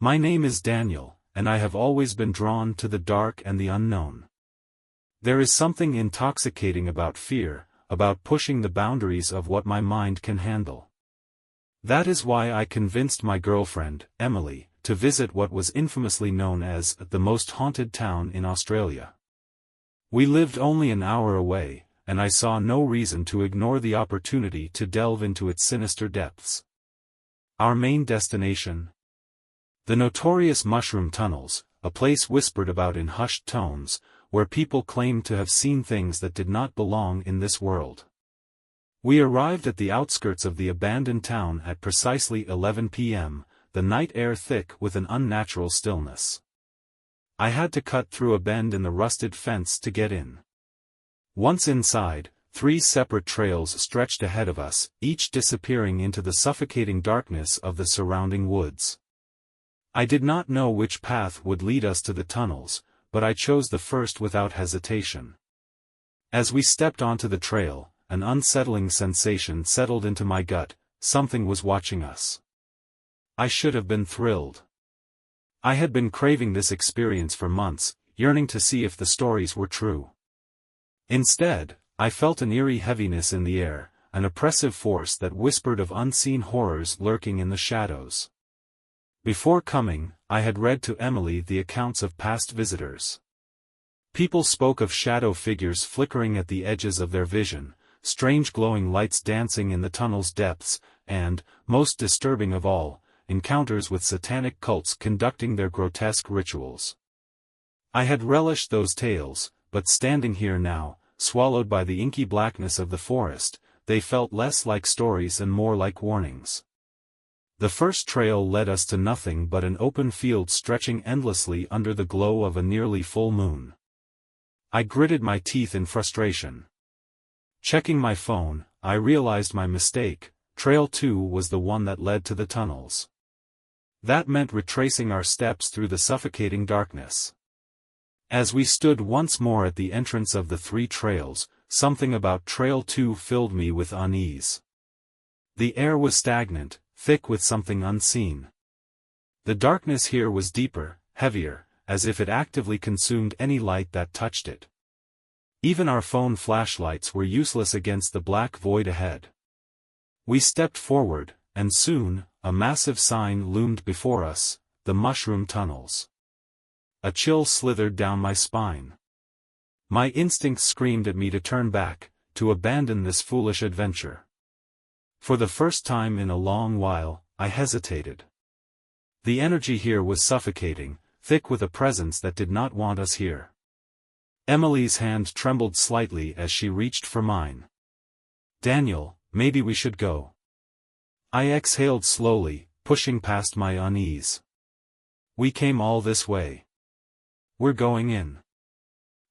My name is Daniel, and I have always been drawn to the dark and the unknown. There is something intoxicating about fear, about pushing the boundaries of what my mind can handle. That is why I convinced my girlfriend, Emily, to visit what was infamously known as the most haunted town in Australia. We lived only an hour away, and I saw no reason to ignore the opportunity to delve into its sinister depths. Our main destination? The notorious Mushroom Tunnels, a place whispered about in hushed tones, where people claimed to have seen things that did not belong in this world. We arrived at the outskirts of the abandoned town at precisely 11 p.m., the night air thick with an unnatural stillness. I had to cut through a bend in the rusted fence to get in. Once inside, 3 separate trails stretched ahead of us, each disappearing into the suffocating darkness of the surrounding woods. I did not know which path would lead us to the tunnels, but I chose the first without hesitation. As we stepped onto the trail, an unsettling sensation settled into my gut. Something was watching us. I should have been thrilled. I had been craving this experience for months, yearning to see if the stories were true. Instead, I felt an eerie heaviness in the air, an oppressive force that whispered of unseen horrors lurking in the shadows. Before coming, I had read to Emily the accounts of past visitors. People spoke of shadow figures flickering at the edges of their vision, strange glowing lights dancing in the tunnel's depths, and, most disturbing of all, encounters with satanic cults conducting their grotesque rituals. I had relished those tales, but standing here now, swallowed by the inky blackness of the forest, they felt less like stories and more like warnings. The first trail led us to nothing but an open field stretching endlessly under the glow of a nearly full moon. I gritted my teeth in frustration. Checking my phone, I realized my mistake. Trail 2 was the one that led to the tunnels. That meant retracing our steps through the suffocating darkness. As we stood once more at the entrance of the 3 trails, something about Trail 2 filled me with unease. The air was stagnant, thick with something unseen. The darkness here was deeper, heavier, as if it actively consumed any light that touched it. Even our phone flashlights were useless against the black void ahead. We stepped forward, and soon, a massive sign loomed before us, the Mushroom Tunnels. A chill slithered down my spine. My instincts screamed at me to turn back, to abandon this foolish adventure. For the first time in a long while, I hesitated. The energy here was suffocating, thick with a presence that did not want us here. Emily's hand trembled slightly as she reached for mine. "Daniel, maybe we should go." I exhaled slowly, pushing past my unease. "We came all this way. We're going in."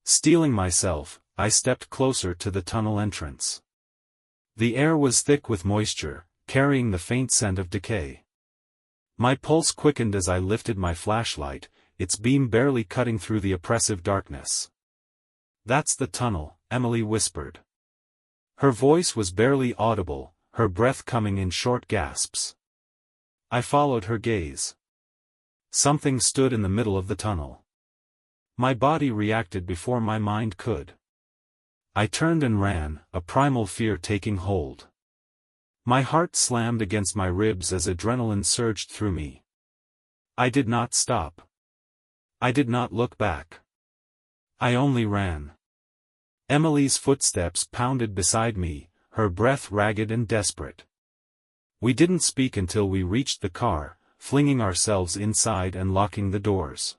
Steeling myself, I stepped closer to the tunnel entrance. The air was thick with moisture, carrying the faint scent of decay. My pulse quickened as I lifted my flashlight, its beam barely cutting through the oppressive darkness. "That's the tunnel," Emily whispered. Her voice was barely audible, her breath coming in short gasps. I followed her gaze. Something stood in the middle of the tunnel. My body reacted before my mind could. I turned and ran, a primal fear taking hold. My heart slammed against my ribs as adrenaline surged through me. I did not stop. I did not look back. I only ran. Emily's footsteps pounded beside me, her breath ragged and desperate. We didn't speak until we reached the car, flinging ourselves inside and locking the doors.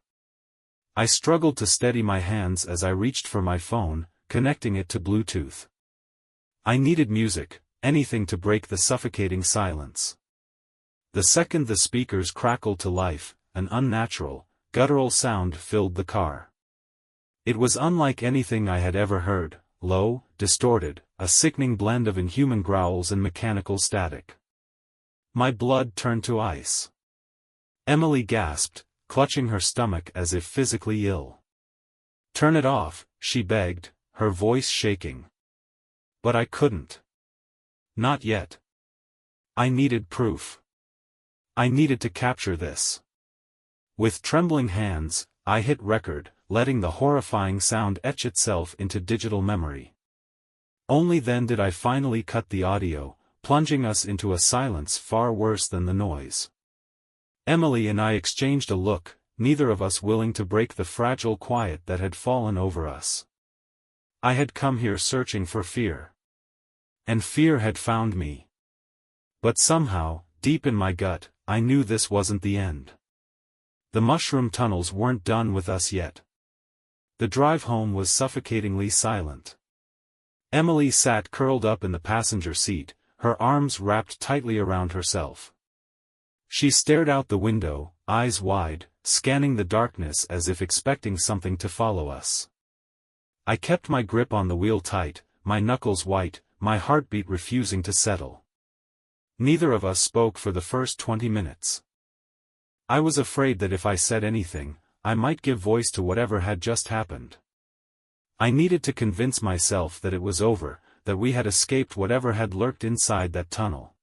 I struggled to steady my hands as I reached for my phone, connecting it to Bluetooth. I needed music, anything to break the suffocating silence. The second the speakers crackled to life, an unnatural, guttural sound filled the car. It was unlike anything I had ever heard, low, distorted, a sickening blend of inhuman growls and mechanical static. My blood turned to ice. Emily gasped, clutching her stomach as if physically ill. "Turn it off," she begged, her voice shaking. But I couldn't. Not yet. I needed proof. I needed to capture this. With trembling hands, I hit record, letting the horrifying sound etch itself into digital memory. Only then did I finally cut the audio, plunging us into a silence far worse than the noise. Emily and I exchanged a look, neither of us willing to break the fragile quiet that had fallen over us. I had come here searching for fear. And fear had found me. But somehow, deep in my gut, I knew this wasn't the end. The mushroom tunnels weren't done with us yet. The drive home was suffocatingly silent. Emily sat curled up in the passenger seat, her arms wrapped tightly around herself. She stared out the window, eyes wide, scanning the darkness as if expecting something to follow us. I kept my grip on the wheel tight, my knuckles white, my heartbeat refusing to settle. Neither of us spoke for the first 20 minutes. I was afraid that if I said anything, I might give voice to whatever had just happened. I needed to convince myself that it was over, that we had escaped whatever had lurked inside that tunnel.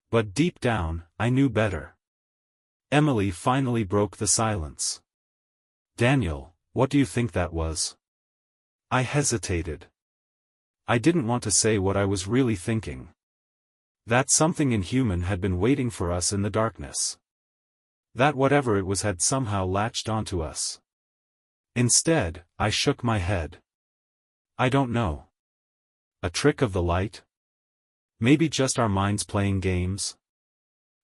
But deep down, I knew better. Emily finally broke the silence. "Daniel, what do you think that was?" I hesitated. I didn't want to say what I was really thinking. That something inhuman had been waiting for us in the darkness. That whatever it was had somehow latched onto us. Instead, I shook my head. "I don't know. A trick of the light? Maybe just our minds playing games?"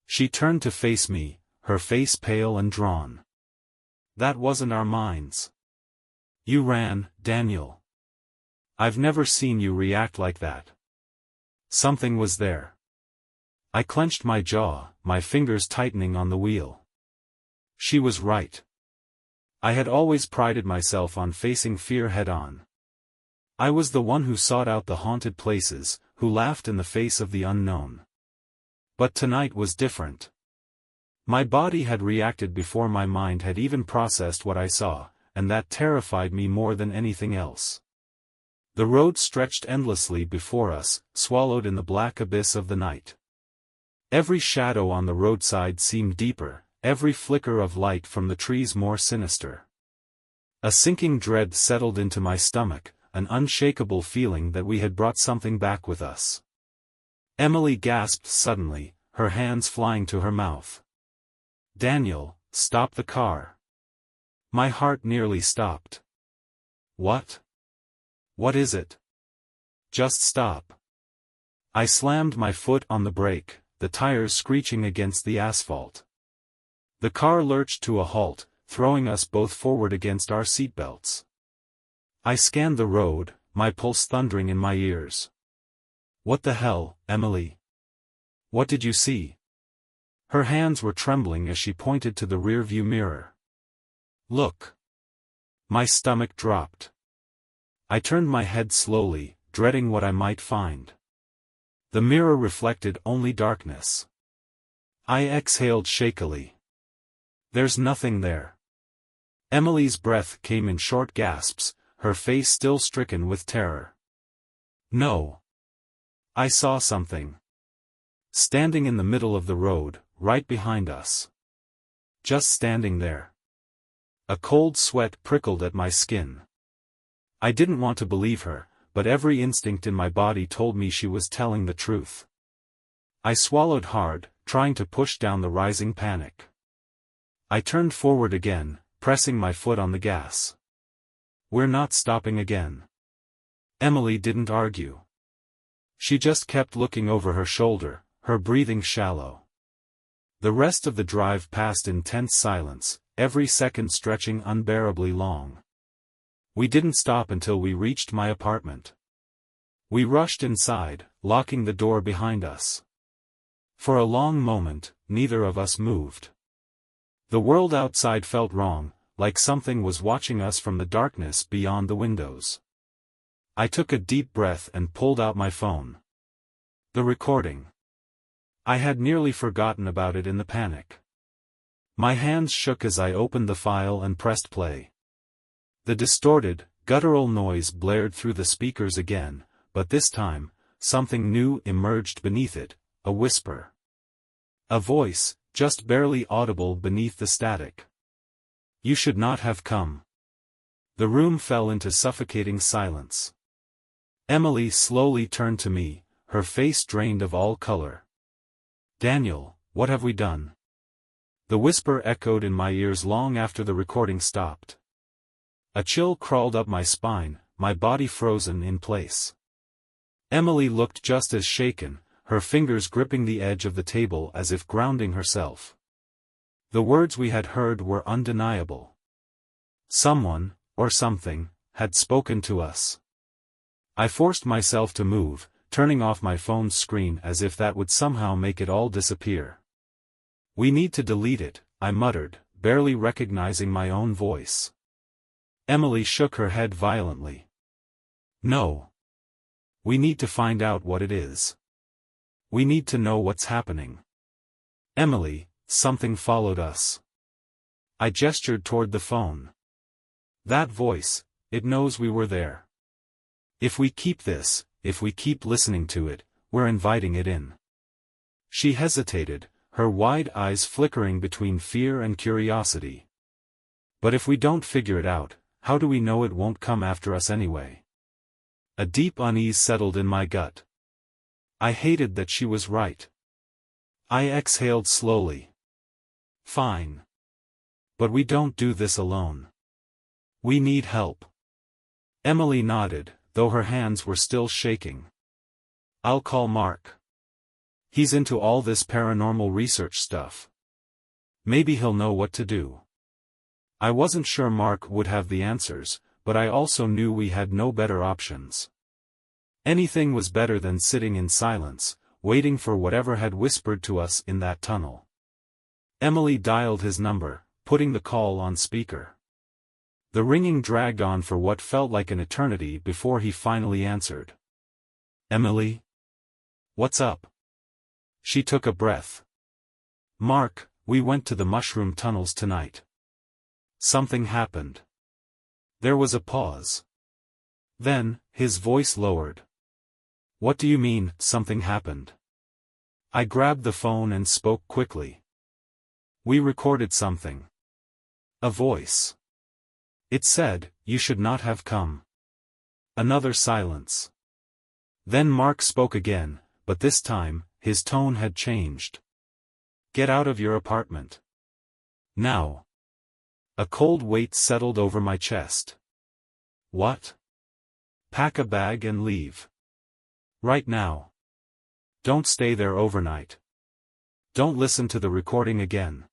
She turned to face me, her face pale and drawn. "That wasn't our minds. You ran, Daniel. I've never seen you react like that. Something was there." I clenched my jaw, my fingers tightening on the wheel. She was right. I had always prided myself on facing fear head-on. I was the one who sought out the haunted places, who laughed in the face of the unknown. But tonight was different. My body had reacted before my mind had even processed what I saw, and that terrified me more than anything else. The road stretched endlessly before us, swallowed in the black abyss of the night. Every shadow on the roadside seemed deeper, every flicker of light from the trees more sinister. A sinking dread settled into my stomach, an unshakable feeling that we had brought something back with us. Emily gasped suddenly, her hands flying to her mouth. "Daniel, stop the car." My heart nearly stopped. "What? What is it? Just stop." I slammed my foot on the brake, the tires screeching against the asphalt. The car lurched to a halt, throwing us both forward against our seatbelts. I scanned the road, my pulse thundering in my ears. "What the hell, Emily? What did you see?" Her hands were trembling as she pointed to the rearview mirror. "Look." My stomach dropped. I turned my head slowly, dreading what I might find. The mirror reflected only darkness. I exhaled shakily. "There's nothing there." Emily's breath came in short gasps, her face still stricken with terror. "No. I saw something. Standing in the middle of the road, right behind us. Just standing there." A cold sweat prickled at my skin. I didn't want to believe her, but every instinct in my body told me she was telling the truth. I swallowed hard, trying to push down the rising panic. I turned forward again, pressing my foot on the gas. "We're not stopping again." Emily didn't argue. She just kept looking over her shoulder, her breathing shallow. The rest of the drive passed in tense silence, every second stretching unbearably long. We didn't stop until we reached my apartment. We rushed inside, locking the door behind us. For a long moment, neither of us moved. The world outside felt wrong, like something was watching us from the darkness beyond the windows. I took a deep breath and pulled out my phone. The recording. I had nearly forgotten about it in the panic. My hands shook as I opened the file and pressed play. The distorted, guttural noise blared through the speakers again, but this time, something new emerged beneath it, a whisper. A voice, just barely audible beneath the static. You should not have come. The room fell into suffocating silence. Emily slowly turned to me, her face drained of all color. Daniel, what have we done? The whisper echoed in my ears long after the recording stopped. A chill crawled up my spine, my body frozen in place. Emily looked just as shaken, her fingers gripping the edge of the table as if grounding herself. The words we had heard were undeniable. Someone, or something, had spoken to us. I forced myself to move, turning off my phone's screen as if that would somehow make it all disappear. We need to delete it, I muttered, barely recognizing my own voice. Emily shook her head violently. No. We need to find out what it is. We need to know what's happening. Emily, something followed us. I gestured toward the phone. That voice, it knows we were there. If we keep this, if we keep listening to it, we're inviting it in. She hesitated, her wide eyes flickering between fear and curiosity. But if we don't figure it out, how do we know it won't come after us anyway? A deep unease settled in my gut. I hated that she was right. I exhaled slowly. Fine. But we don't do this alone. We need help. Emily nodded, though her hands were still shaking. I'll call Mark. He's into all this paranormal research stuff. Maybe he'll know what to do. I wasn't sure Mark would have the answers, but I also knew we had no better options. Anything was better than sitting in silence, waiting for whatever had whispered to us in that tunnel. Emily dialed his number, putting the call on speaker. The ringing dragged on for what felt like an eternity before he finally answered. Emily? What's up? She took a breath. Mark, we went to the mushroom tunnels tonight. Something happened. There was a pause. Then, his voice lowered. What do you mean, something happened? I grabbed the phone and spoke quickly. We recorded something. A voice. It said, you should not have come. Another silence. Then Mark spoke again, but this time, his tone had changed. Get out of your apartment. Now. A cold weight settled over my chest. What? Pack a bag and leave. Right now. Don't stay there overnight. Don't listen to the recording again.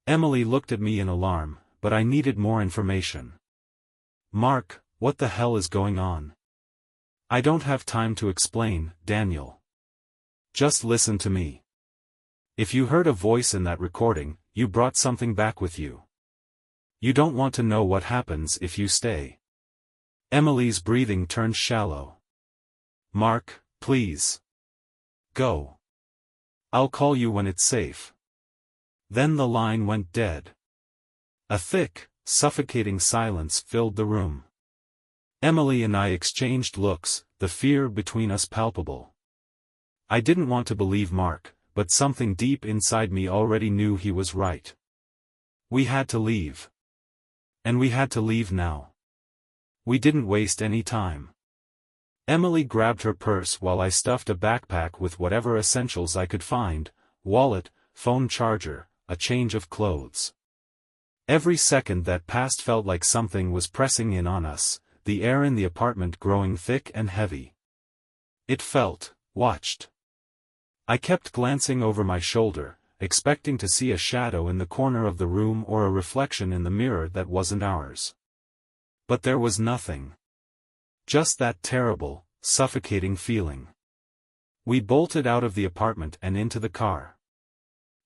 Emily looked at me in alarm, but I needed more information. Mark, what the hell is going on? I don't have time to explain, Daniel. Just listen to me. If you heard a voice in that recording, you brought something back with you. You don't want to know what happens if you stay. Emily's breathing turned shallow. Mark, please. Go. I'll call you when it's safe. Then the line went dead. A thick, suffocating silence filled the room. Emily and I exchanged looks, the fear between us palpable. I didn't want to believe Mark, but something deep inside me already knew he was right. We had to leave. And we had to leave now. We didn't waste any time. Emily grabbed her purse while I stuffed a backpack with whatever essentials I could find, wallet, phone charger, a change of clothes. Every second that passed felt like something was pressing in on us, the air in the apartment growing thick and heavy. It felt, watched. I kept glancing over my shoulder, expecting to see a shadow in the corner of the room or a reflection in the mirror that wasn't ours. But there was nothing. Just that terrible, suffocating feeling. We bolted out of the apartment and into the car.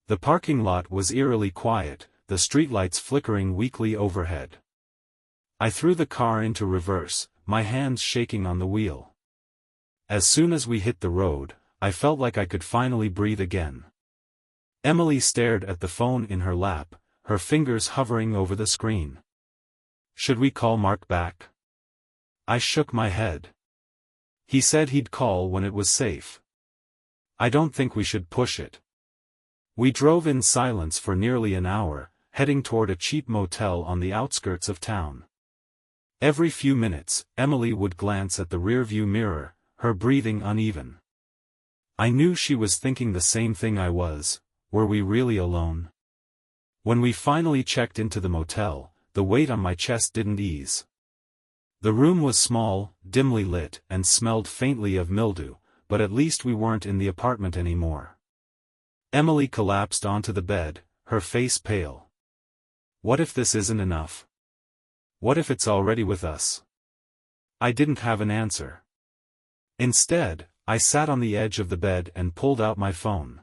The parking lot was eerily quiet, the streetlights flickering weakly overhead. I threw the car into reverse, my hands shaking on the wheel. As soon as we hit the road, I felt like I could finally breathe again. Emily stared at the phone in her lap, her fingers hovering over the screen. Should we call Mark back? I shook my head. He said he'd call when it was safe. I don't think we should push it. We drove in silence for nearly an hour, heading toward a cheap motel on the outskirts of town. Every few minutes, Emily would glance at the rearview mirror, her breathing uneven. I knew she was thinking the same thing I was. Were we really alone? When we finally checked into the motel, the weight on my chest didn't ease. The room was small, dimly lit, and smelled faintly of mildew, but at least we weren't in the apartment anymore. Emily collapsed onto the bed, her face pale. What if this isn't enough? What if it's already with us? I didn't have an answer. Instead, I sat on the edge of the bed and pulled out my phone.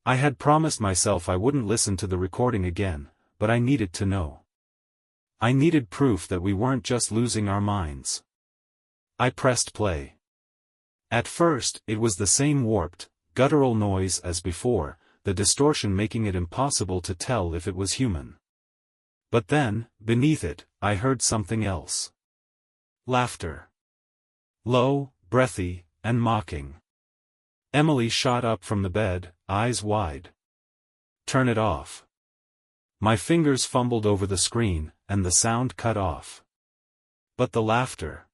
I had promised myself I wouldn't listen to the recording again, but I needed to know. I needed proof that we weren't just losing our minds. I pressed play. At first, it was the same warped, guttural noise as before, the distortion making it impossible to tell if it was human. But then, beneath it, I heard something else. Laughter. Low, breathy, and mocking. Emily shot up from the bed, eyes wide. Turn it off. My fingers fumbled over the screen, and the sound cut off. But the laughter.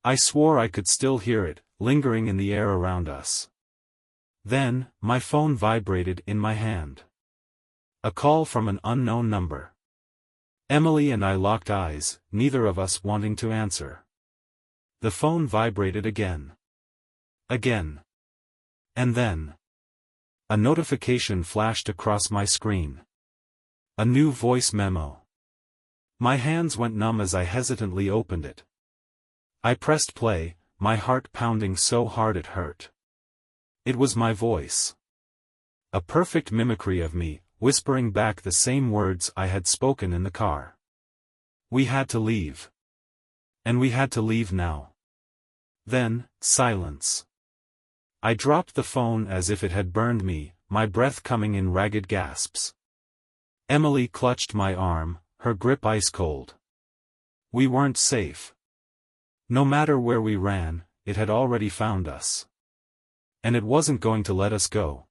I swore I could still hear it, lingering in the air around us. Then, my phone vibrated in my hand. A call from an unknown number. Emily and I locked eyes, neither of us wanting to answer. The phone vibrated again. Again. And then. A notification flashed across my screen. A new voice memo. My hands went numb as I hesitantly opened it. I pressed play, my heart pounding so hard it hurt. It was my voice. A perfect mimicry of me, whispering back the same words I had spoken in the car. We had to leave. And we had to leave now. Then, silence. I dropped the phone as if it had burned me, my breath coming in ragged gasps. Emily clutched my arm, her grip ice cold. We weren't safe. No matter where we ran, it had already found us. And it wasn't going to let us go.